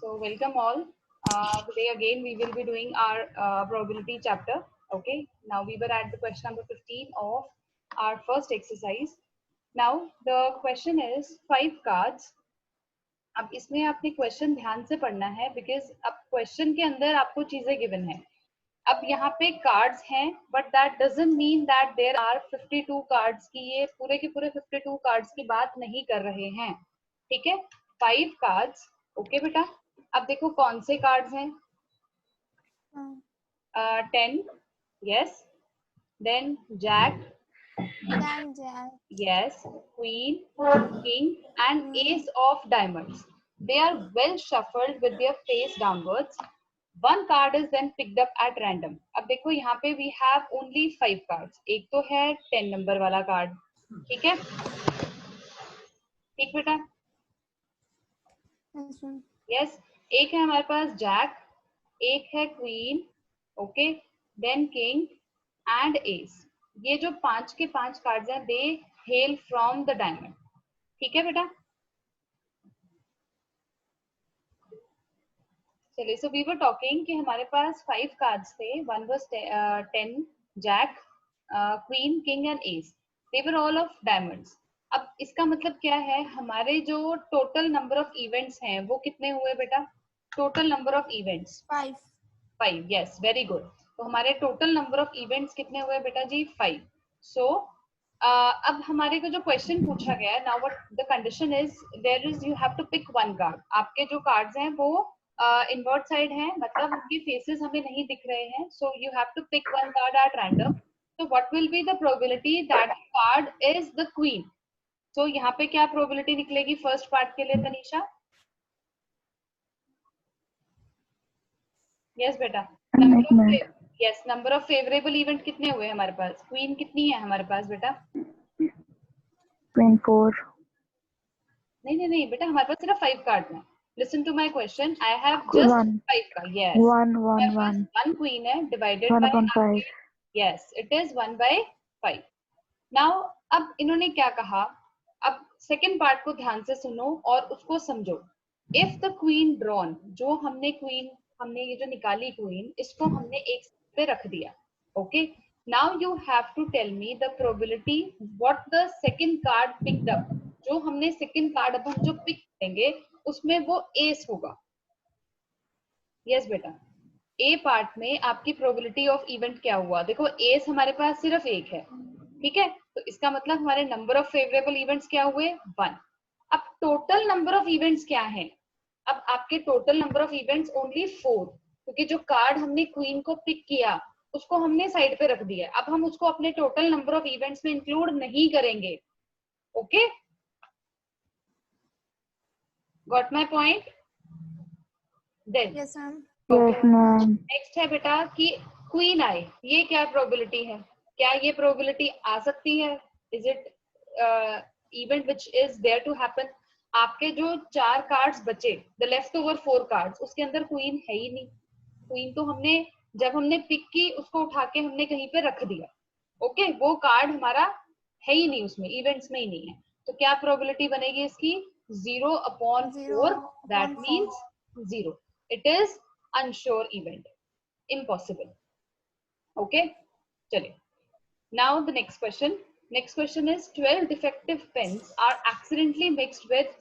So welcome all. Today again we will be doing our probability chapter. Okay. Now we were at the question number 15 of our first exercise. Now the question is 5 cards. अब इसमें आपने question ध्यान से पढ़ना है because अब question के अंदर आपको चीजें गिवन है. अब यहाँ पे कार्ड्स हैं but that doesn't mean that there are 52 cards की ये पूरे के पूरे 52 कार्ड्स की बात नहीं कर रहे हैं. ठीक है, 5 कार्ड्स. ओके बेटा, अब देखो कौन से कार्ड्स हैं. 10, yes, then jack, yes, queen, king and ace of diamonds. They are well shuffled with their face downwards. One card is then picked up at random. अब देखो यहाँ पे we have only 5 cards. एक तो है 10 number वाला card. ठीक है, ठीक बेटा. yes, एक है हमारे पास जैक, एक है queen, okay, then king and ace. ये जो 5 के 5 कार्ड्स हैं they hail from the diamond. ठीक है बेटा, चलिए. सो वी वर टॉकिंग कि हमारे पास 5 कार्ड्स थे. One was 10, jack, queen, king and ace. They were all of diamonds. अब इसका मतलब क्या है, हमारे जो टोटल नंबर ऑफ इवेंट्स हैं वो कितने हुए बेटा? Total number of events 5. Yes, very good. तो हमारे टोटल नंबर ऑफ इवेंट्स कितने हुए बेटा जी? 5. सो अब हमारे को जो क्वेश्चन पूछा गया है, now what the condition is, there is you have to pick one card. आपके जो कार्ड्स हैं वो इनवर्ट साइड हैं, मतलब उनके फेसेस हमें नहीं दिख रहे हैं. So you have to pick one card at random. So what will be the probability that card is the queen? So यहाँ पे क्या प्रोबेबिलिटी निकलेगी फर्स्ट पार्ट के लिए तनीषा? यस बेटा, yes, number of favourable event कितने हुए हमारे पास? क्वीन कितनी है हमारे पास बेटा? क्वीन 4. नहीं बेटा, हमारे पास सिर्फ 5 कार्ड हैं. Listen to my question. I have just 5 cards. Yes. 1 one queen है divided by 1/5. Yes, it is 1/5. Now, अब इन्होंने क्या कहा? अब सेकंड पार्ट को ध्यान से सुनो और उसको समझो. If the queen drawn, जो हमने ये जो निकाली क्वीन, इसको हमने एक पे रख दिया. Okay. Now you have to tell me the probability what the second card picked up. जो हमने सेकंड कार्ड अब हम जो पिक करेंगे उसमें वो एस होगा. यस बेटा, ए पार्ट में आपकी प्रोबेबिलिटी ऑफ इवेंट क्या हुआ? देखो एस हमारे पास सिर्फ एक है. ठीक है, तो इसका मतलब हमारे नंबर ऑफ फेवरेबल इवेंट्स क्या हुए? 1. अब टोटल नंबर ऑफ इवेंट्स क्या है? अब आपके total number of events only 4, क्योंकि जो कार्ड हमने क्वीन को पिक किया उसको हमने साइड पे रख दिया. अब हम उसको अपने टोटल नंबर ऑफ इवेंट्स में इंक्लूड नहीं करेंगे. Okay, Got my point? Then Yes, ma'am. Yes, ma'am. Next है बेटा कि क्वीन आए. ये क्या प्रोबेबिलिटी है? क्या ये प्रोबेबिलिटी आ सकती है? Is it event which is there to happen? आपके जो 4 कार्ड्स बचे, द लेफ्ट ओवर 4 कार्ड्स, उसके अंदर क्वीन है ही नहीं. क्वीन तो हमने जब हमने पिक की उसको उठा के हमने कहीं पे रख दिया. ओके, वो कार्ड हमारा है ही नहीं उसमें, इवेंट्स में ही नहीं है. तो क्या प्रोबेबिलिटी बनेगी इसकी? 0/4. That means 0. It is unsure event, impossible. Okay, चलिए. Now the next question. Next question is 12 defective pens are accidentally mixed with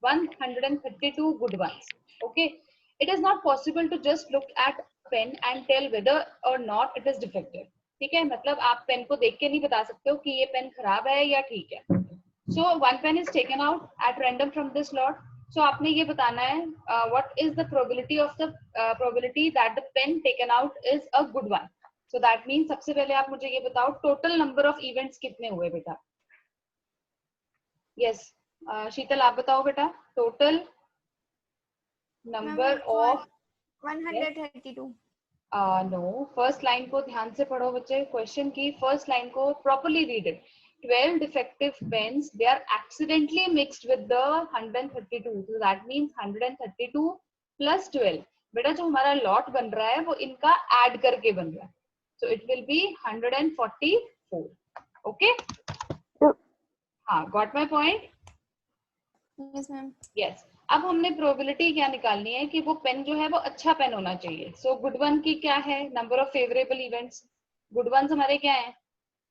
132 good ones. Okay, it is not possible to just look at pen and tell whether or not it is defective. ठीक है, मतलब आप pen को देख के नहीं बता सकते हो कि ये पेन खराब है या ठीक है. So one pen is taken out at random from this lot. So आपने ये बताना है what is the probability of the probability that the pen taken out is a good one. So that means सबसे पहले आप मुझे ये बताओ total number of events कितने हुए बेटा? Yes, शीतल आप बताओ बेटा total number of 132. No, first line को ध्यान से पढ़ो बच्चे. क्वेश्चन की फर्स्ट लाइन को properly read it. 12 defective pens, they are accidentally mixed with the 132. So that means 132 plus 12. बेटा जो हमारा लॉट बन रहा है वो इनका ऐड करके बन रहा है. So it will be 144. Okay? हाँ, got my point? Yes, ma'am. Yes. अब हमने प्रोबेबिलिटी क्या निकालनी है कि वो पेन जो है वो अच्छा पेन होना चाहिए. सो गुड वन की क्या है, number of favourable events. Good ones हमारे क्या है,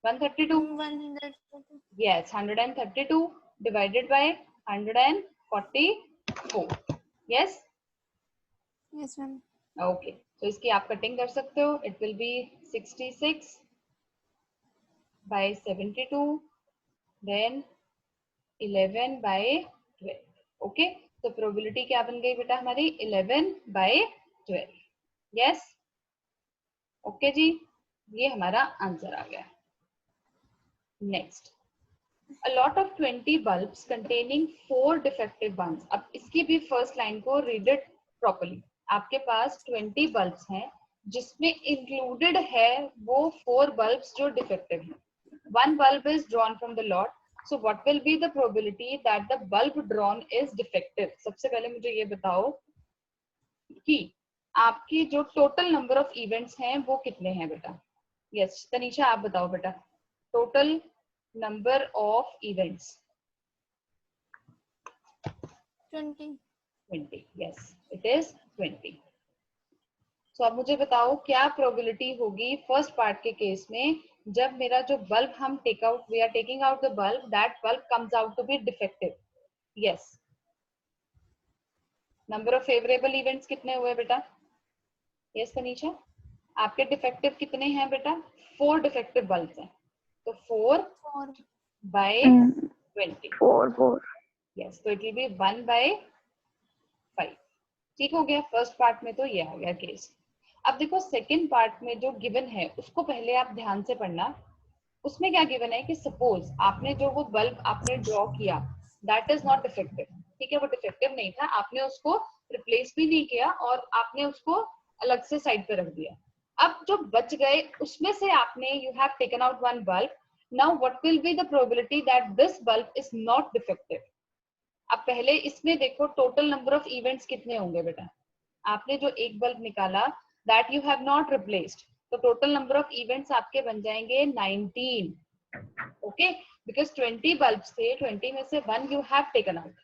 132. 132. Yes, 132 divided by 144. Yes. Yes, ma'am. Okay. So इसकी आप कटिंग कर सकते हो. It will be 66 by 72, then 11 by 12. Okay. तो प्रोबेबिलिटी क्या बन गई बेटा हमारी, 11 by 12. Yes. Okay जी, ये हमारा आंसर आ गया. Next. A lot of 20 bulbs containing 4 defective ones. अब इसकी भी फर्स्ट लाइन को read it properly. आपके पास 20 bulbs हैं जिसमें included है वो 4 bulbs जो defective हैं. One bulb is drawn from the lot. So what will be the probability that the bulb drawn is defective? सबसे पहले मुझे ये बताओ कि आपकी जो टोटल नंबर ऑफ इवेंट्स हैं वो कितने हैं बेटा. यस तनीषा आप बताओ बेटा, total number of events. 20. 20. Yes, it is 20. So अब मुझे बताओ क्या प्रोबेबिलिटी होगी फर्स्ट पार्ट के केस में, जब मेरा जो बल्ब हम take out, we are taking out the bulb, that bulb comes out to be defective. Yes, number of favourable events कितने हुए बेटा. यस तनीषा, आपके डिफेक्टिव कितने हैं बेटा, 4 डिफेक्टिव बल्ब्स हैं. तो 4 4. by 20. 4. Yes, so it will be 1 by 5. ठीक हो गया. फर्स्ट पार्ट में तो ये आ गया केस. अब देखो सेकंड पार्ट में जो गिवन है उसको पहले आप ध्यान से पढ़ना. उसमें क्या गिवन है कि सपोज आपने जो वो बल्ब आपने ड्रॉ किया दैट इज नॉट डिफेक्टिव. ठीक है, वो डिफेक्टिव नहीं था, आपने उसको रिप्लेस भी नहीं किया और आपने उसको अलग से साइड पे रख दिया. अब जो बच गए उसमें से आपने you have taken out one bulb. Now what will be the probability that this bulb is not defective? अब पहले इसमें देखो टोटल नंबर ऑफ इवेंट्स कितने होंगे बेटा. आपने जो एक बल्ब निकाला that you have not replaced, तो टोटल नंबर ऑफ इवेंट्स आपके बन जाएंगे 19. ओके, बिकॉज 20 बल्ब्स थे, 20 में से 1 you have taken out.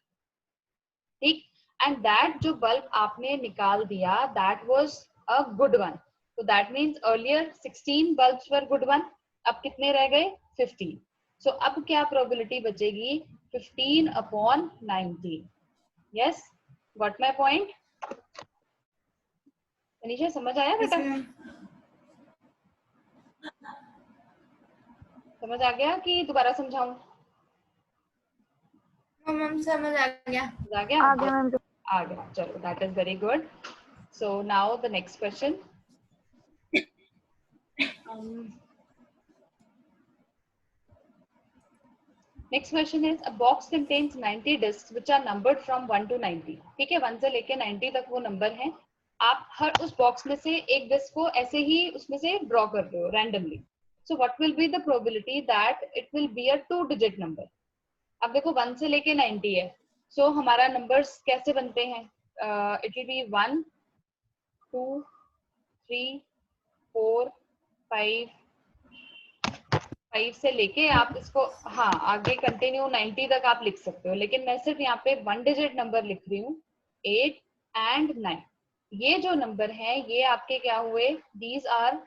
ठीक, एंड दैट जो बल्ब आपने निकाल दिया that was a good one. So that means earlier 16 bulbs were good one. अब कितने रह गए, 15. सो अब क्या प्रोबेबिलिटी बचेगी, 15 upon 19. Yes, got my point. Anisha समझ आया बेटा, समझ आ गया कि दोबारा समझाऊं. मैम समझ आ गया. आ गया, आ गया मैम. आ गया. चलो, that is very good. So now the next question. Next question is a box contains 90 discs which are numbered from 1 to 90. ठीक है, 1 से लेके 90 तक वो नंबर हैं. आप हर उस बॉक्स में से एक डिस्क को ऐसे ही उसमें से ड्रॉ कर रहे हो randomly. So what will be the probability that it will be a 2 digit number. अब देखो 1 से लेके 90 है. सो हमारा नंबर्स कैसे बनते हैं, इट विल बी 1 2 3 4 5 5 से लेके आप इसको, हाँ आगे कंटिन्यू 90 तक आप लिख सकते हो, लेकिन मैं सिर्फ यहाँ पे 1 डिजिट नंबर लिख रही हूँ, 8 एंड 9. ये जो नंबर हैं ये आपके क्या हुए, these are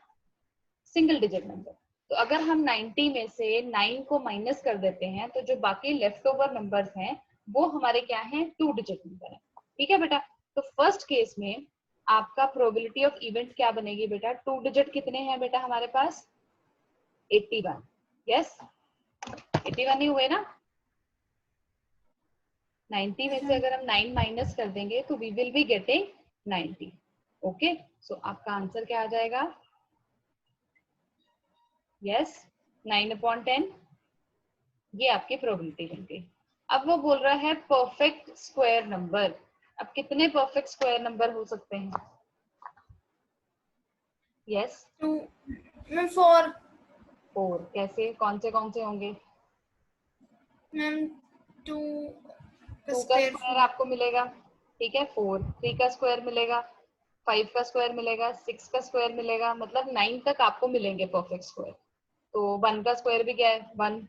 single digit number. तो अगर हम 90 में से 9 को माइनस कर देते हैं तो जो बाकी लेफ्ट ओवर नंबर्स हैं वो हमारे क्या हैं, 2 डिजिट नंबर है. ठीक है बेटा, तो फर्स्ट केस में आपका प्रोबेबिलिटी ऑफ इवेंट क्या बनेगी बेटा, 2 डिजिट कितने हैं बेटा हमारे पास, 81. यस, 81 ही हुए ना. 90 में से अगर हम 9 माइनस कर देंगे तो we will be getting 90. Okay, so आपका आंसर क्या आ जाएगा, यस 9/10. ये आपकी प्रोबेबिलिटी बन गई. अब वो बोल रहा है परफेक्ट स्क्वायर नंबर. अब कितने परफेक्ट स्क्वायर नंबर हो सकते हैं, यस 2. मैम 4. 4. कैसे, कौन से होंगे, मैम 2 2 का स्क्वायर आपको मिलेगा. ठीक है, 4, 3 का स्क्वायर मिलेगा, 5 का स्क्वायर मिलेगा, 6 का स्क्वायर मिलेगा, मतलब 9 तक आपको मिलेंगे परफेक्ट स्क्वायर. तो 1 का स्क्वायर भी क्या है, 1.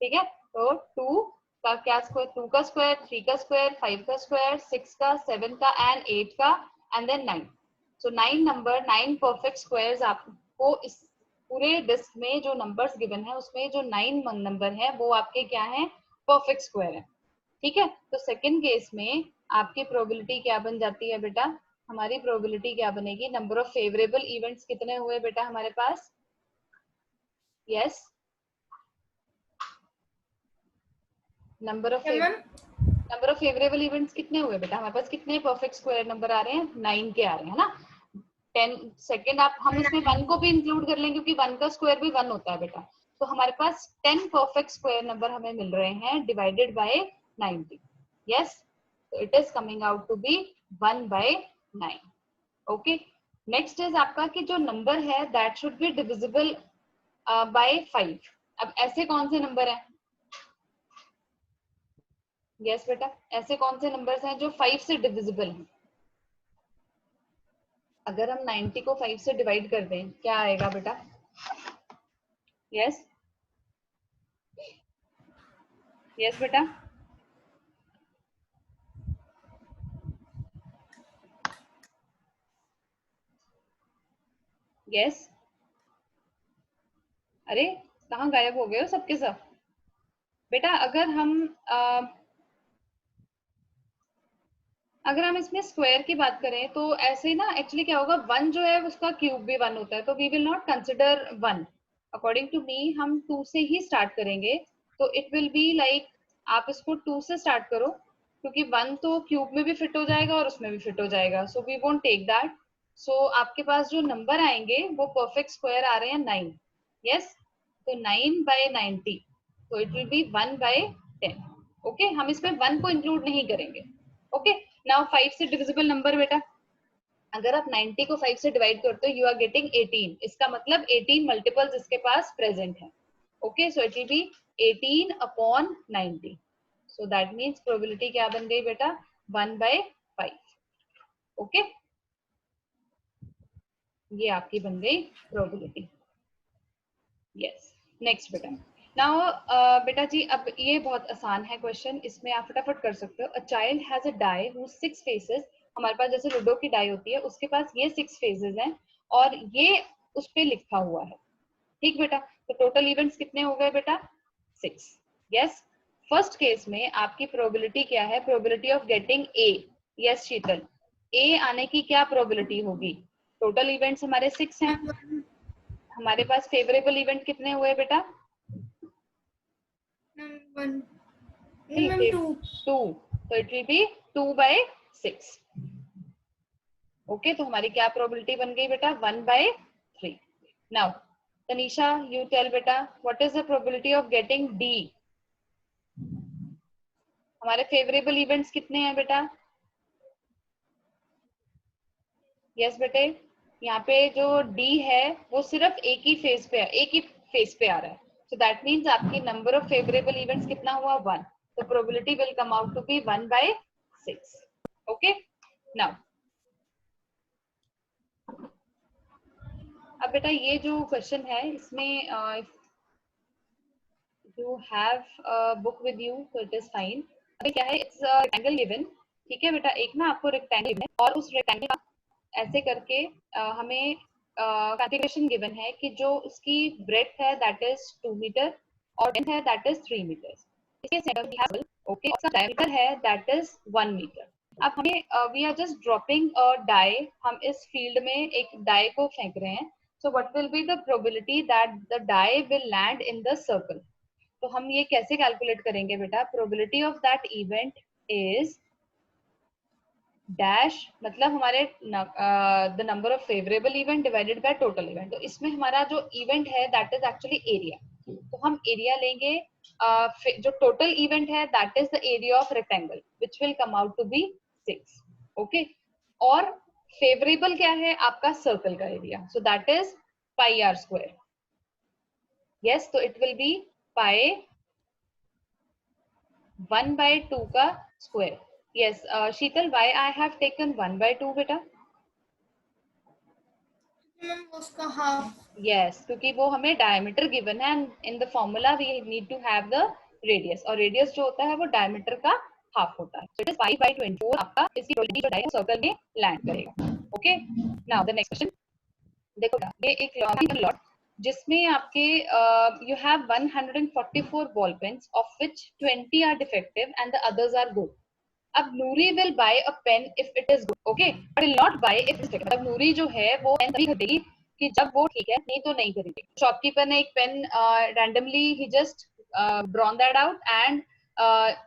ठीक है, तो 2 का क्या स्क्वायर, 2 का स्क्वायर, 3 का स्क्वायर, 5 का स्क्वायर, 6 का, 7 का एंड 8 का and then 9. So 9 perfect squares आपको इस पूरे डिस्क में जो नंबर्स गिवन है उसमें जो 9 नंबर है वो आपके क्या है, परफेक्ट स्क्वायर है. ठीक है, तो सेकंड केस में आपकी प्रोबेबिलिटी क्या बन जाती है बेटा, हमारी प्रोबेबिलिटी क्या बनेगी, नंबर ऑफ फेवरेबल इवेंट्स कितने हुए बेटा हमारे पास, yes, number of favourable events कितने हुए बेटा हमारे पास, कितने परफेक्ट स्क्वायर नंबर आ रहे हैं, 9 के आ रहे हैं ना. 10 सेकेंड आप हम इसमें 1 को भी इंक्लूड कर लेंगे क्योंकि 1 का स्क्वायर भी 1 होता है बेटा. तो हमारे पास 10 परफेक्ट स्क्वायर नंबर हमें मिल रहे हैं divided by 90. Yes, so it is coming out to be 1/9. Okay, next is आपका कि जो नंबर है that should be divisible by 5. अब ऐसे कौन से नंबर हैं, यस बेटा, ऐसे कौन से नंबर्स हैं जो 5 से डिविजिबल हैं. अगर हम 90 को 5 से डिवाइड कर दें क्या आएगा बेटा, यस, यस बेटा, यस, अरे कहाँ गायब हो गए हो सबके सब बेटा. अगर हम इसमें स्क्वायर की बात करें तो ऐसे ना एक्चुअली क्या होगा, 1 जो है उसका क्यूब भी 1 होता है, तो we will not consider 1. According to me हम 2 से ही स्टार्ट करेंगे. तो इट विल बी लाइक आप इसको 2 से स्टार्ट करो क्योंकि 1 तो क्यूब में भी फिट हो जाएगा और उसमें भी फिट हो जाएगा. So we won't take that. So आपके पास जो नंबर आएंगे वो परफेक्ट स्क्वायर आ रहे हैं 9. यस, तो 9/90, तो इट विल बी 1/10. ओके, हम इसमें 1 को इंक्लूड नहीं करेंगे. ओके, नाउ 5 से डिविजिबल नंबर बेटा, अगर आप 90 को 5 से डिवाइड करते हो यू आर गेटिंग 18. इसका मतलब 18 मल्टीपल्स इसके पास प्रेजेंट है. Okay, so it will B 18/90. So that means probability क्या बन गई बेटा, 1/5. ओके, ये आपकी बन गई प्रोबेबिलिटी. यस, नेक्स्ट बेटा. नाउ बेटा जी अब ये बहुत आसान है क्वेश्चन, इसमें आप फटाफट कर सकते हो. A child has a die who 6 faces, हमारे पास जैसे लूडो की डाई होती है उसके पास ये 6 फेसेस हैं और ये उस पे लिखा हुआ है. ठीक बेटा, तो टोटल इवेंट्स कितने हो गए बेटा, 6. यस, फर्स्ट केस में आपकी प्रोबेबिलिटी क्या है, probability of getting A. Yes Sheetal, A आने की क्या प्रोबेबिलिटी होगी, टोटल इवेंट्स हमारे 6 हैं, हमारे पास फेवरेबल इवेंट कितने हुए बेटा, 2. 2, तो इट विल बी 2/6. ओके, तो हमारी क्या प्रोबेबिलिटी बन गई बेटा, 1/3. नाउ तनीषा यू टेल बेटा what is the probability of getting D. हमारे फेवरेबल इवेंट्स कितने हैं बेटा, यस बेटे, यहाँ पे जो डी है वो सिर्फ एक ही फेज पे आ रहा है. सो दैट मीन्स आपकी नंबर ऑफ फेवरेबल इवेंट्स कितना हुआ, 1. तो probability will come out to be 1/6. Okay, now अब बेटा ये जो क्वेश्चन है इसमें you have book with you तो इट इज फाइन. अभी क्या है, इट्स रेक्टेंगल गिवन. ठीक है बेटा, एक ना आपको रेक्टेंगल है और उस रेक्टेंगल का ऐसे करके हमें कॉन्फ़िगरेशन गिवन है कि जो उसकी ब्रेड्थ है दैट इज 2 मीटर और लेंथ है दैट इज 3 मीटर. इसके सेंटर में है ओके, उसका डायमीटर है दैट इज 1 मीटर. अब हमें we are just dropping a die, हम इस फील्ड में एक डाई को फेंक रहे हैं. So what will be the probability that the die will land in the circle. तो हम ये कैसे कैलकुलेट करेंगे बेटा, probability of that event is dash, मतलब हमारे the number of favourable event divided by total event. तो इसमें हमारा जो इवेंट है दैट इज एक्चुअली एरिया. तो हम एरिया लेंगे, जो टोटल इवेंट है that is the area of rectangle which will come out to be 6. Okay, और फेवरेबल क्या है आपका सर्कल का area, so that is pi r square. Yes, तो इट विल बी पाई 1/2 का square. Yes, Sheetal, why I have taken 1/2 बेटा? उसका half. Yes, क्योंकि वो हमें डायमीटर गिवन है and in the formula we need to have the radius, और radius जो होता है वो डायमीटर का हाफ होता है। सो इट इज 5/24 आपका इसकी प्रोबेबिलिटी जो है सर्कल में लैंड करेगा। Okay, now the next question देखो, ये एक लॉट जिसमें आपके you have 144 ball pens of which 20 are defective and the others are good. अब Noori will buy a pen if it is good, okay, but will not buy if it is. मतलब नूरी जो है वो पेन तभी खरीदेगी कि जब वो ठीक है, नहीं तो नहीं खरीदेगी। शॉपकीपर ने एक पेन रैंडमली ही just drawn that out and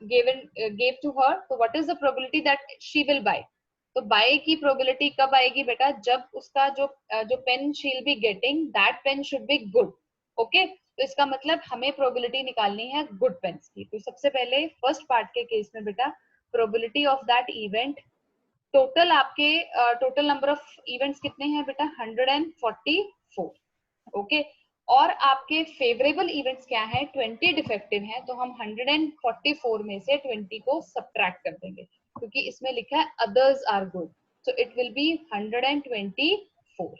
gave to her, so what is the probability that she will buy? तो बाय की प्रोबेबिलिटी कब आएगी बेटा, जब उसका जो pen she will be getting that pen should be good. Okay, तो इसका मतलब हमें प्रोबेबिलिटी निकालनी है गुड पेन्स की। तो सबसे पहले फर्स्ट पार्ट के केस में बेटा probability of that event, total आपके टोटल नंबर ऑफ इवेंट्स कितने हैं बेटा 144। ओके, और आपके फेवरेबल इवेंट्स क्या है 20 डिफेक्टिव हैं, तो हम 144 में से 20 को सब्ट्रैक्ट कर देंगे क्योंकि इसमें लिखा है others are good, so it will be 124।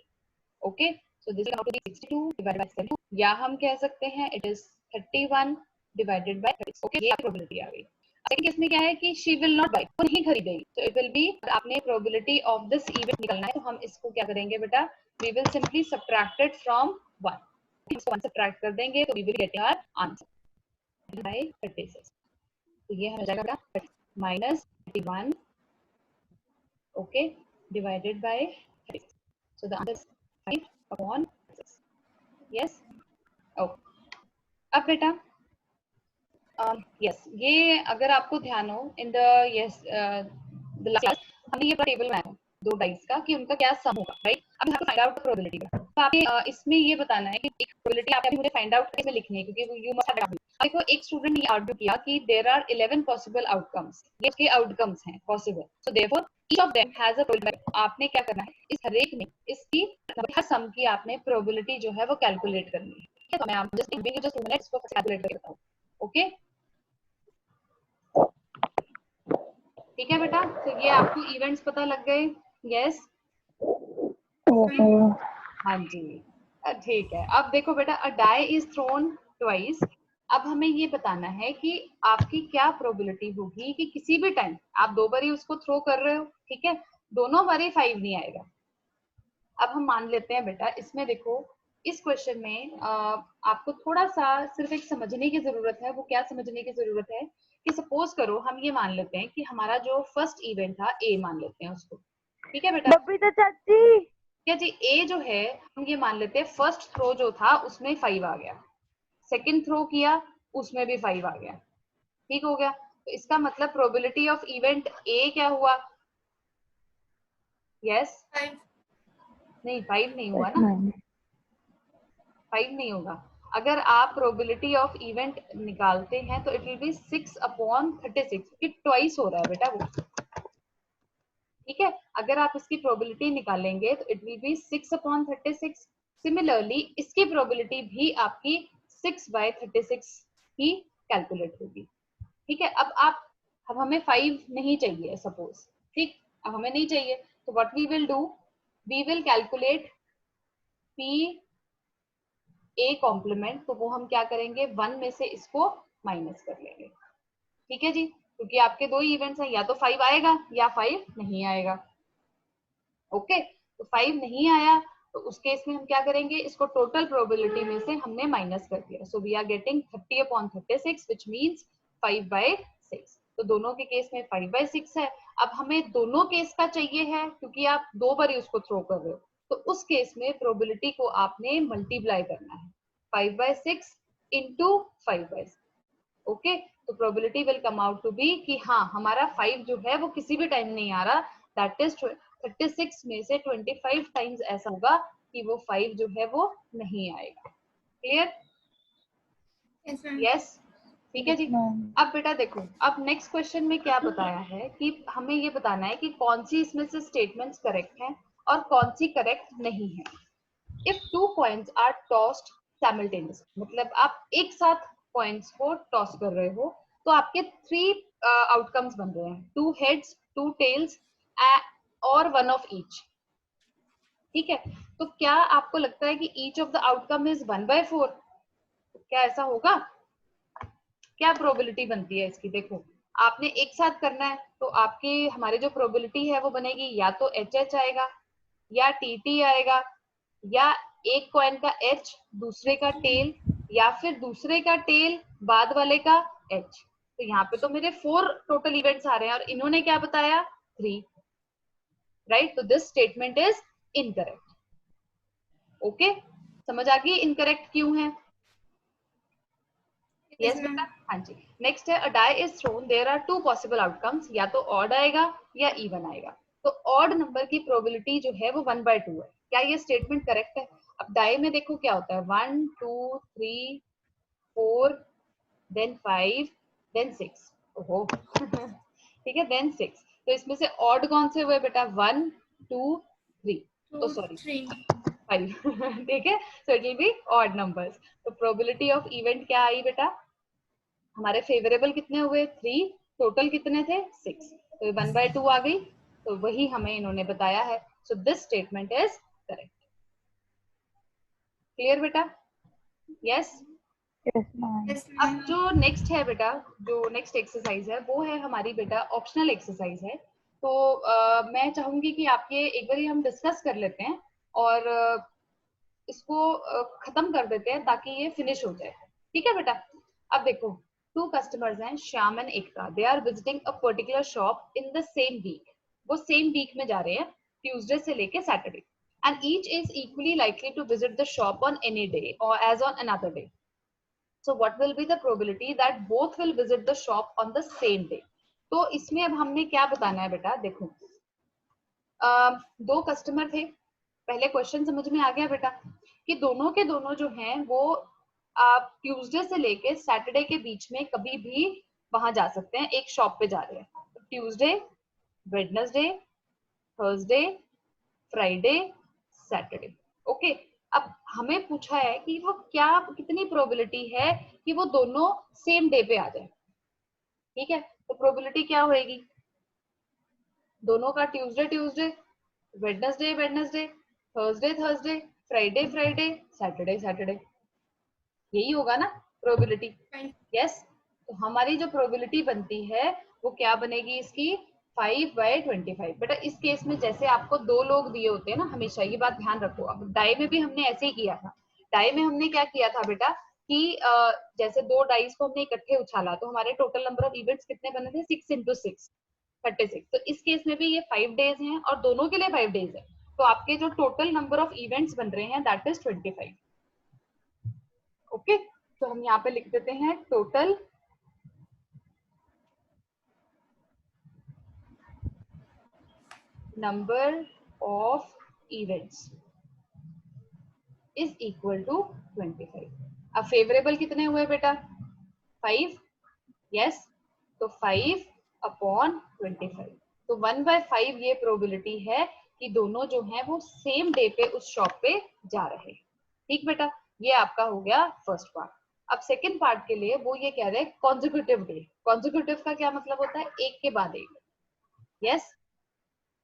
Okay, so this is 62 divided by 7, या हम कह सकते हैं it is 31 divided by 30। Okay, ये प्रोबेबिलिटी आ गई। सेकंड केस में क्या है कि शी विल नॉट बाय, वो नहीं खरीदेगी, तो इट विल बी, आपने प्रोबेबिलिटी ऑफ दिस इवेंट निकालना है, तो हम इसको क्या करेंगे बेटा, we will simply subtract it from 1, इसको 1 सब्ट्रैक्ट कर देंगे तो we will get our answer by 36। तो ये हो जाएगा -31 okay divided by 36, so the answer is 5/6। Yes, okay. अब बेटा यस, ये अगर आपको ध्यान हो in the yes the last हमने ये टेबल बनाया दो डाइस का कि उनका क्या सम होगा, राइट। अब आपको फाइंड आउट प्रोबेबिलिटी का, तो आपने इसमें ये बताना है कि एक प्रोबेबिलिटी आपने मुझे फाइंड आउट करके लिखनी है क्योंकि यू मस्ट हैव। देखो, एक स्टूडेंट ने आर्ग्यू किया कि देयर आर 11 पॉसिबल आउटकम्स, ये उसके आउटकम्स हैं possible, so therefore each of them has a probability. आपने क्या करना है, इस हर एक में इसकी हर सम की आपने प्रोबेबिलिटी जो है वो कैलकुलेट करनी है। ठीक है, तो मैं आपको just giving you just 2 minutes इसको कैलकुलेट करके बताऊं। ओके, ठीक है बेटा, तो ये आपको इवेंट्स पता लग गए। यस, हाँ जी, ठीक है। अब देखो बेटा, अ डाई इज थ्रोन ट्वाइस। अब हमें ये बताना है कि आपकी क्या प्रोबेबिलिटी होगी कि किसी भी टाइम आप 2 बारी उसको थ्रो कर रहे हो, ठीक है, दोनों बारी 5 नहीं आएगा। अब हम मान लेते हैं बेटा, इसमें देखो इस क्वेश्चन में आपको थोड़ा सा सिर्फ एक समझने की जरूरत है। वो क्या समझने की जरूरत है कि सपोज करो हम ये मान लेते हैं कि हमारा जो फर्स्ट इवेंट था ए मान लेते हैं उसको, ठीक है बेटा। बबीता चाची, क्या जी, ए जो है हम ये मान लेते हैं फर्स्ट थ्रो जो था उसमें 5 आ गया, सेकंड थ्रो किया उसमें भी 5 आ गया, ठीक हो गया। तो इसका मतलब प्रोबेबिलिटी ऑफ इवेंट ए क्या हुआ? यस, नहीं 5 नहीं हुआ ना, 5 नहीं होगा। अगर आप प्रोबेबिलिटी ऑफ इवेंट निकालते हैं तो इट विल बी 6/36, कि ट्वाइस हो रहा है बेटा वो, ठीक है। अगर आप इसकी प्रोबेबिलिटी निकालेंगे तो इट विल बी 6/36। सिमिलरली इसकी प्रोबेबिलिटी भी आपकी 6/36 ही कैलकुलेट होगी, ठीक है। अब हमें 5 नहीं चाहिए सपोज, ठीक, अब हमें नहीं चाहिए, तो what we will do, we will calculate P A complement. तो वो हम क्या करेंगे, 1 में से इसको माइनस कर लेंगे, ठीक है जी, क्योंकि आपके 2 इवेंट्स हैं, या तो 5 आएगा या 5 नहीं आएगा। ओके, तो 5 नहीं आया तो उस केस में हम क्या करेंगे, इसको टोटल प्रोबेबिलिटी में से हमने माइनस कर दिया, so we are getting 30/36 which means 5/6। तो दोनों के केस में 5/6 है। अब हमें दोनों केस का चाहिए है क्योंकि आप 2 बार उसको थ्रो कर रहे हो, तो उस केस में प्रोबेबिलिटी को आपने मल्टीप्लाई करना है, 5/6 इंटू 5/6। ओके, तो probability will come out to be कि हाँ हमारा 5 जो है वो किसी भी टाइम नहीं आ रहा, दैट इज 36 में से 25 टाइम्स ऐसा होगा कि वो 5 जो है वो नहीं आएगा। क्लियर? यस, ठीक है जी। अब बेटा देखो, अब नेक्स्ट क्वेश्चन में क्या बताया है कि हमें ये बताना है कि कौन सी इसमें से स्टेटमेंट्स करेक्ट हैं और कौन सी करेक्ट नहीं है। If 2 coins are tossed simultaneously, मतलब आप एक साथ कॉइन्स को टॉस कर रहे हो, तो आपके 3 आउटकम्स बन रहे हैं, 2 हेड्स, 2 टेल्स और 1 ऑफ ईच, ठीक है। तो क्या आपको लगता है कि each of the outcome is 1/4? क्या ऐसा होगा? क्या प्रोबेबिलिटी बनती है इसकी? देखो आपने एक साथ करना है तो आपकी हमारी जो प्रोबेबिलिटी है वो बनेगी या तो एच एच आएगा या टी टी आएगा या एक कॉइन का एच दूसरे का टेल या फिर दूसरे का टेल बाद वाले का एच। तो यहाँ पे तो मेरे 4 टोटल इवेंट्स आ रहे हैं और इन्होंने क्या बताया 3, राइट? तो this statement is incorrect. Okay, समझ आ गई इनकरेक्ट क्यों है? यस बेटा, हाँ जी। नेक्स्ट है, a die is thrown, there are 2 possible outcomes, या तो ऑड आएगा या इवन आएगा। तो ऑड नंबर की प्रोबेबिलिटी जो है वो 1/2 है। क्या ये स्टेटमेंट करेक्ट है? अब डाई में देखो क्या होता है, 1 2 3 4 देन 5 देन 6। ओहो ठीक है, देन 6। तो इसमें से ऑड कौन से हुए बेटा? 1 2 3, तो 2 सॉरी 3 5 ठीक है, सो it will be odd numbers. तो प्रोबेबिलिटी ऑफ इवेंट क्या आई बेटा? हमारे फेवरेबल कितने हुए? 3, टोटल कितने थे? 6, तो 1/2 आ गई। तो वही हमें इन्होंने बताया है। So this statement is correct. Clear बेटा? यस। yes ma'am. yes अब ma'am जो नेक्स्ट है बेटा, जो नेक्स्ट एक्सरसाइज है वो है हमारी बेटा ऑप्शनल एक्सरसाइज है। तो मैं चाहूंगी कि आप ये एक बार हम डिस्कस कर लेते हैं और इसको खत्म कर देते हैं ताकि ये फिनिश हो जाए। ठीक है बेटा? अब देखो, 2 कस्टमर्स हैं, Shyam and Ekta. They are visiting a particular shop in the same week. वो सेम वीक में जा रहे हैं, ट्यूसडे से लेके Saturday, and each is equally likely to visit the shop on any day और as on another day. So what will be the probability that both will visit the shop on the same day? तो इसमें अब हमने क्या बताना है बेटा? देखो, 2 कस्टमर थे। पहले क्वेश्चन समझ में आ गया बेटा कि दोनों के दोनों जो हैं वो आप ट्यूसडे से लेके सैटरडे के बीच में कभी भी वहां जा सकते हैं, एक शॉप पे जा रहे हैं। Tuesday, Wednesday, Thursday, Friday, Saturday. Okay, अब हमें पूछा है कि वो क्या, कितनी प्रोबेबिलिटी है कि वो दोनों सेम डे पे आ जाए। ठीक है, तो प्रोबेबिलिटी क्या होएगी? दोनों का Tuesday Tuesday, Wednesday Wednesday, Thursday Thursday, Friday Friday, Saturday Saturday. यही होगा ना प्रोबेबिलिटी? यस। तो हमारी जो प्रोबेबिलिटी बनती है वो क्या बनेगी इसकी? 5/25। बेटा इस केस में जैसे आपको 2 लोग दिए होते हैं ना, हमेशा ये बात ध्यान रखो। अब डाई में भी हमने ऐसे ही किया था। डाई में हमने क्या किया था बेटा कि जैसे 2 डाइस को हमने इकट्ठे उछाला तो हमारे टोटल नंबर ऑफ इवेंट्स कितने बने थे? 6 × 6 36। तो इस केस में भी ये 5 डेज हैं और दोनों के लिए 5 डेज है। तो आपके जो टोटल नंबर ऑफ इवेंट्स बन रहे हैं दैट इज 25। ओके, तो हम यहाँ पे लिख देते हैं total number of events is equal to 25। अब फेवरेबल कितने हुए बेटा? 5। यस, तो 5/25। तो 1/5 ये प्रोबेबिलिटी है कि दोनों जो हैं वो सेम डे पे उस शॉप पे जा रहे हैं। ठीक बेटा, ये आपका हो गया फर्स्ट पार्ट। अब सेकंड पार्ट के लिए वो ये कह रहे हैं कॉन्जिक्यूटिव डे। कॉन्जिक्यूटिव का क्या मतलब होता है? एक के बाद एक। यस,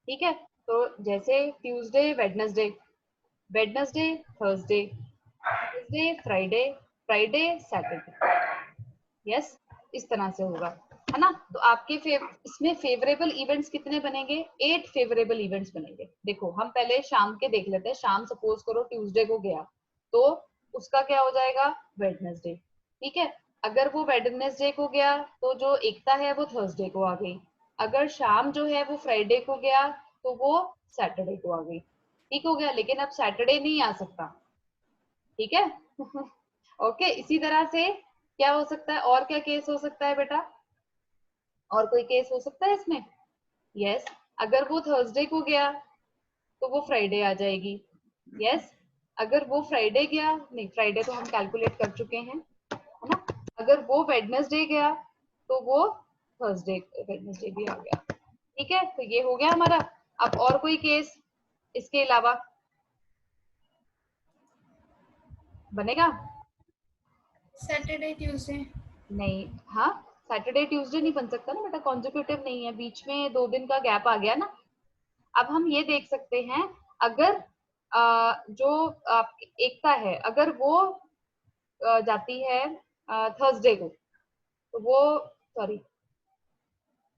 ठीक है। तो जैसे Tuesday Wednesday, Wednesday Thursday, Thursday Friday, Friday Saturday. Yes, इस तरह से होगा, है ना? तो आपके इसमें फेवरेबल इवेंट्स कितने बनेंगे? 8 फेवरेबल इवेंट्स बनेंगे। देखो हम पहले शाम के देख लेते हैं। शाम सपोज करो ट्यूसडे को गया तो उसका क्या हो जाएगा? वेडनेसडे। ठीक है, अगर वो वेडनेसडे को गया तो जो एकता है वो थर्सडे को आ गई। अगर शाम जो है वो फ्राइडे को गया तो वो सैटरडे को आ गई। ठीक हो गया, लेकिन अब सैटरडे नहीं आ सकता। ठीक है ओके, इसी तरह से क्या हो सकता है? और क्या केस हो सकता है बेटा? और कोई केस हो सकता है इसमें? यस, अगर वो थर्सडे को गया तो वो फ्राइडे आ जाएगी। यस, अगर वो फ्राइडे गया, नहीं फ्राइडे तो हम कैलकुलेट कर चुके हैं, है ना? अगर वो वेडनेसडे गया तो वो थर्सडे, वेडनेसडे भी आ गया। ठीक है, तो ये हो गया हमारा। अब और कोई केस इसके अलावा बनेगा? सैटरडे ट्यूसडे नहीं, हाँ, सैटरडे ट्यूसडे नहीं बन सकता ना बेटा, कॉन्जिक्यूटिव नहीं है, बीच में 2 दिन का गैप आ गया ना। अब हम ये देख सकते हैं, अगर जो एकता है अगर वो जाती है थर्सडे को, तो वो सॉरी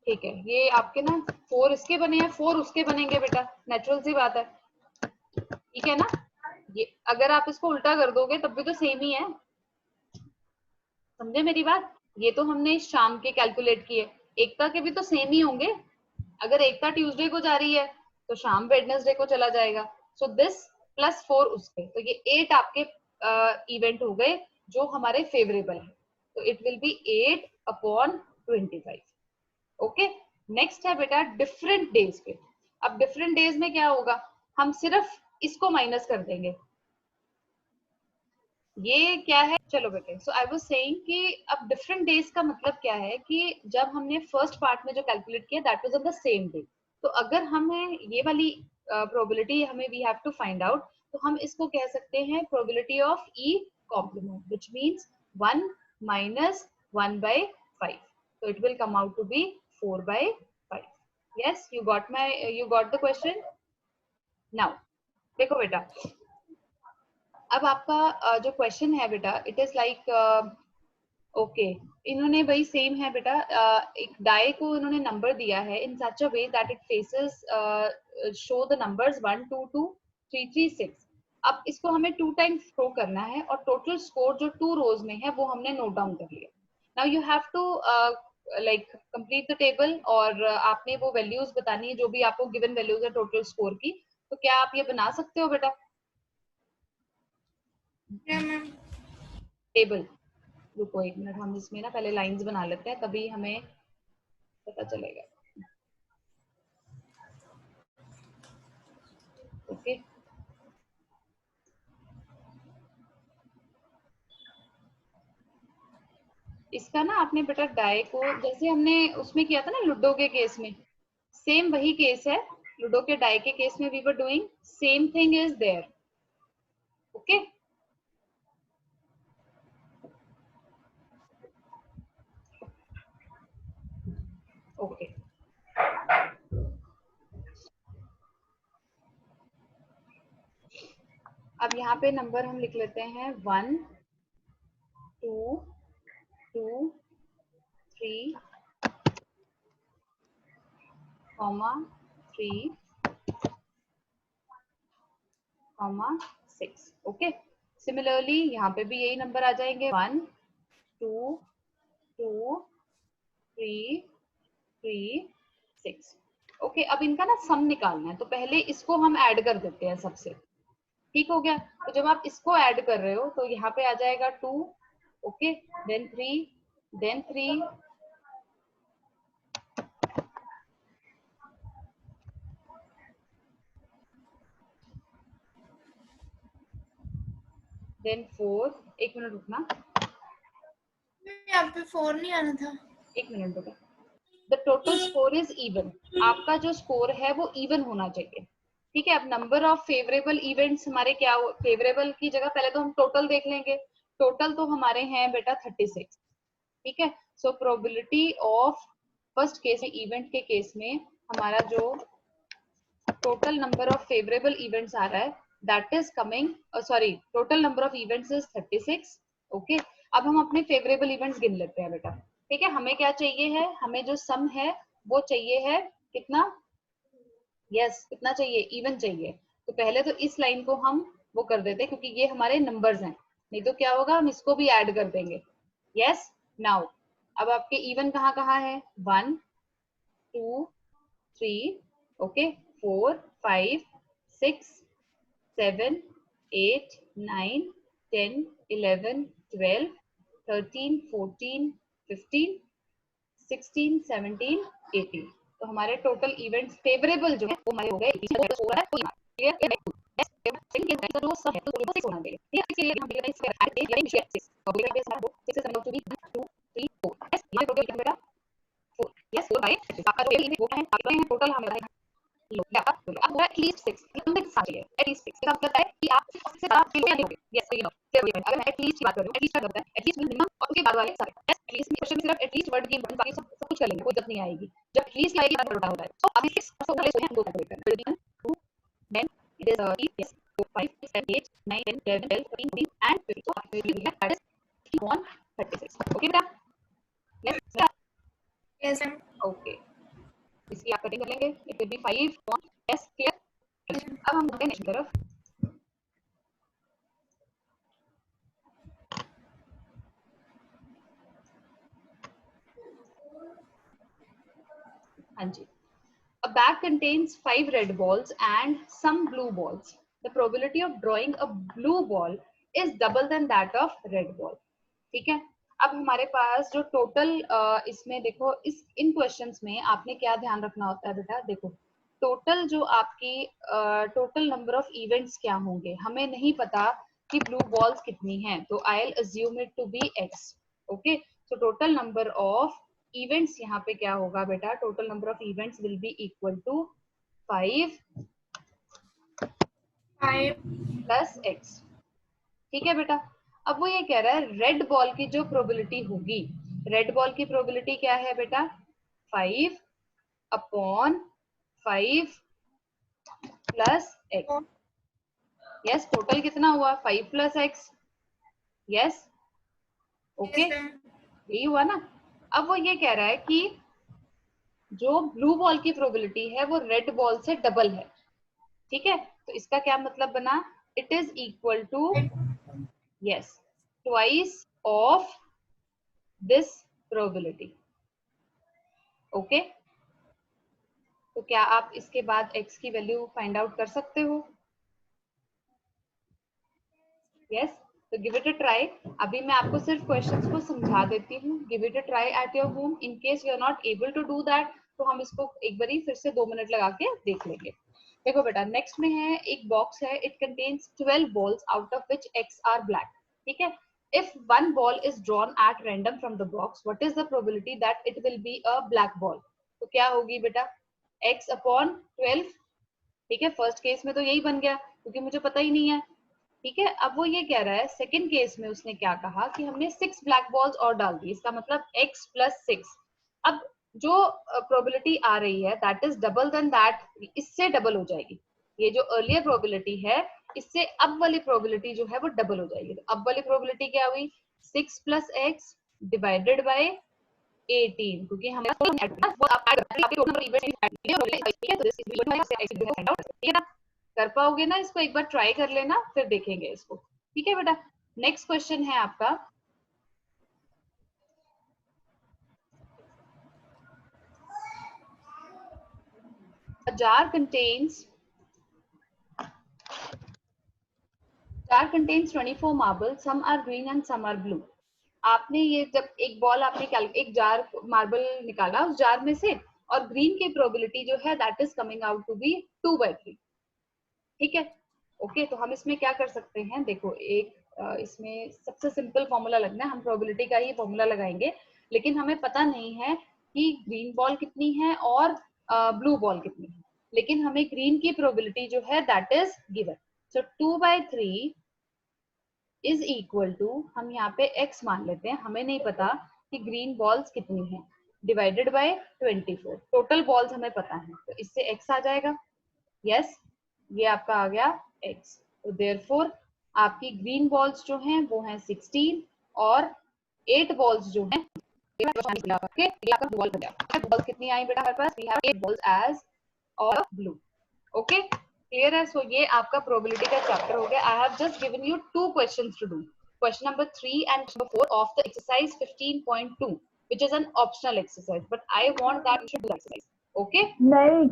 ठीक है, ये आपके ना 4 इसके बने हैं, 4 उसके बनेंगे बेटा, नेचुरल सी बात है, ठीक है ना। ये अगर आप इसको उल्टा कर दोगे तब भी तो सेम ही है, समझे मेरी बात। ये तो हमने शाम के कैलकुलेट किए, एकता के भी तो सेम ही होंगे। अगर एकता ट्यूसडे को जा रही है तो शाम वेडनेसडे को चला जाएगा। सो दिस प्लस 4 उसके, तो ये 8 आपके इवेंट हो गए जो हमारे फेवरेबल है। तो it will B 8/25। Okay, next है बेटा डिफरेंट डेज पे। अब डिफरेंट डेज में क्या होगा, हम सिर्फ इसको माइनस कर देंगे। ये क्या है, चलो बेटे, सो आई वाज सेइंग कि अब डिफरेंट डेज का मतलब क्या है कि जब हमने फर्स्ट पार्ट में जो कैलकुलेट किया that was on the same day. तो अगर हमें ये वाली प्रोबेबिलिटी हमें we have to find out, तो हम इसको कह सकते हैं probability of E complement, which means 1 minus 1/5. So it will come out to be 4/5. Yes, you got the question. Now देखो बेटा, अब आपका जो क्वेश्चन है बेटा, इट इज लाइक ओके, इन्होंने भाई सेम है बेटा, एक डाई को इन्होंने नंबर दिया है in such a way that it faces show the numbers 1 2 2 3 3 6। अब इसको हमें 2 टाइम्स थ्रो करना है और टोटल स्कोर जो 2 रोज में है वो हमने नोट डाउन कर लिया। Now you have to like complete the table, और आपने वो वैल्यूज बतानी है जो भी आपको गिवन वैल्यूज है टोटल स्कोर की। तो क्या आप ये बना सकते हो बेटा टेबल? रुको एक मिनट, हम इसमें ना पहले लाइंस बना लेते हैं, तभी हमें पता चलेगा। ओके, इसका ना आपने बेटा डाई को जैसे हमने उसमें किया था ना लूडो के केस में, सेम वही केस है। लूडो के डाई के केस में we were doing same thing is there. Okay, okay, अब यहाँ पे नंबर हम लिख लेते हैं 1 2 2 3 3 6। ओके, सिमिलरली यहाँ पे भी यही नंबर आ जाएंगे 1 2 2 3 3 6। ओके, अब इनका ना सम निकालना है, तो पहले इसको हम ऐड कर देते हैं सबसे। ठीक हो गया, तो जब आप इसको ऐड कर रहे हो तो यहाँ पे आ जाएगा 2, ओके, देन 3, देन 3, देन 4। एक मिनट रुकना, यहाँ पे 4 नहीं आना था। एक मिनट रुकना। The total score is even, आपका जो स्कोर है वो इवन होना चाहिए। ठीक है, अब नंबर ऑफ फेवरेबल इवेंट्स हमारे क्या, फेवरेबल की जगह पहले तो हम टोटल देख लेंगे। टोटल तो हमारे हैं बेटा 36। ठीक है, so probability of first case event के केस में हमारा जो total number of favourable events आ रहा है that is coming, sorry, total number of events is 36। Okay, अब हम अपने फेवरेबल इवेंट्स गिन लेते हैं बेटा। ठीक है, हमें क्या चाहिए है, हमें जो सम है वो चाहिए है कितना, यस कितना चाहिए, इवन चाहिए। तो पहले तो इस लाइन को हम वो कर देते हैं क्योंकि ये हमारे नंबर्स हैं, नहीं तो क्या होगा हम इसको भी ऐड कर देंगे। यस, नाउ अब आपके इवन कहाँ कहाँ है, 1 2 3, ओके, 4 5 6 7 8 9 10 11 12 13 14 15 16 17 18। तो हमारे टोटल इवेंट्स फेवरेबल जो है वो हमारे हो गए, जो सब है तो वो 6 होना चाहिए। ठीक है, इसलिए हम लिख रहे हैं 6 तो लिख रहे हैं 6 से 1 2 3 4। यस, ये टोटल कितना बेटा 4। यस, 4 बाय आपका जो ये वो है आपके हैं टोटल हमें अब एटलीस्ट 6 चाहिए, एटलीस्ट 6 इसका मतलब है कि आप से ज्यादा फेल नहीं होंगे। यस, तो ये लो, अगर मैं एटलीस्ट की बात कर रही हूं, एटलीस्ट का मतलब है एटलीस्ट मिनिमम और उसके बाद वाले सारे। यस, एटलीस्ट में क्वेश्चन में सिर्फ एटलीस्ट वर्ड की इंपॉर्टेंस, बाकी सब कुछ कर लेंगे, कोई दिक्कत नहीं आएगी। जब एटलीस्ट आएगी तब बड़ा होता है। तो अभी 6 तो पहले सोए हम दो कैलकुलेट करें, 1 2 then it is yes 4 5 6 7 8 9 10 11 12 13 14 and 15। तो आप दैट इज 136। ओके बेटा, 5 yes clear. अब हम बढ़ते हैं नेक्स्ट तरफ. हाँ जी. A bag contains 5 red balls and some blue balls. The probability of drawing a blue ball is double than that of red ball. ठीक है. अब हमारे पास जो टोटल इसमें देखो इन क्वेश्चंस में आपने क्या ध्यान रखना होता है बेटा. देखो टोटल जो आपकी टोटल नंबर ऑफ इवेंट्स क्या होंगे. हमें नहीं पता कि ब्लू बॉल्स कितनी हैं, तो I will assume it to be x. Okay. So total number of events यहाँ पे क्या होगा बेटा. Total number of events will be equal to 5 plus x. ठीक है बेटा. अब वो ये कह रहा है रेड बॉल की जो प्रोबेबिलिटी होगी, रेड बॉल की प्रोबेबिलिटी क्या है बेटा. 5 upon 5 plus x. Yes. Total कितना हुआ 5 प्लस x. यस. ओके. यही हुआ ना. अब वो ये कह रहा है कि जो ब्लू बॉल की प्रोबेबिलिटी है वो रेड बॉल से डबल है. ठीक है. तो इसका क्या मतलब बना. It is equal to yes twice of this probability. ओके. तो क्या आप इसके बाद x की वैल्यू फाइंड आउट कर सकते हो. यस. तो गिव इट अ ट्राई. अभी मैं आपको सिर्फ क्वेश्चंस को समझा देती हूँ. Give it a try at your home. In case you are not able to do that तो हम इसको एक बारी फिर से 2 मिनट लगा के देख लेंगे. देखो बेटा नेक्स्ट में है एक बॉक्स है. It contains 12 balls out of which x are black. ठीक है. If one ball is drawn at random from the box, what is the probability that it will be a black ball? तो क्या होगी बेटा x upon 12. ठीक है. First case में तो यही बन गया क्योंकि मुझे पता ही नहीं है. ठीक है. अब वो ये कह रहा है सेकंड केस में उसने क्या कहा कि हमने 6 ब्लैक बॉल्स और डाल दी. इसका मतलब x प्लस 6. अब जो प्रोबेबिलिटी आ रही है that is double than that. इससे डबल हो जाएगी. ये जो अर्लियर प्रोबेबिलिटी है इससे अब वाली प्रोबेबिलिटी जो है वो डबल हो जाएगी. तो अब वाली प्रोबेबिलिटी क्या हुई 6 प्लस एक्स डिवाइडेड बाय 18. क्योंकि हम कर पाओगे ना इसको. एक बार ट्राई कर लेना फिर देखेंगे इसको. ठीक है बेटा. नेक्स्ट क्वेश्चन है आपका. A jar contains 24 marbles. Some are green and some are blue. आपने ये जब एक बॉल आपने एक जार मार्बल निकाला उस जार में से और ग्रीन की प्रोबेबिलिटी जो है that is coming out to be 2/3. ठीक है. ओके. तो हम इसमें क्या कर सकते हैं. देखो एक इसमें सबसे सिंपल फॉर्मूला लगना है. हम प्रोबेबिलिटी का ही फॉर्मूला लगाएंगे लेकिन हमें पता नहीं है कि ग्रीन बॉल कितनी है और ब्लू बॉल कितनी है. लेकिन हमें ग्रीन की प्रोबेबिलिटी जो है that is given. So 2/3 is equal to हम यहाँ पे x मान लेते हैं. हमें नहीं पता कि ग्रीन बॉल्स कितनी हैं. Divided by 24. टोटल बॉल्स हमें पता है तो इससे x आ जाएगा. यस. ये आपका आ गया x. तो देयरफॉर आपकी ग्रीन बॉल्स जो हैं वो हैं 16 और 8 बॉल्स जो हैं बॉल्स कितनी आई बेटा हमारे पास. वी हैव 8 बॉल्स एज और ब्लू. ओके. क्लियर है. सो ये आपका प्रोबेबिलिटी का चैप्टर हो गया. I have just given you 2 questions to do. Question number 3 and number 4 of the exercise 15.2 which is an optional exercise but I want that you should do the exercise. Okay. नहीं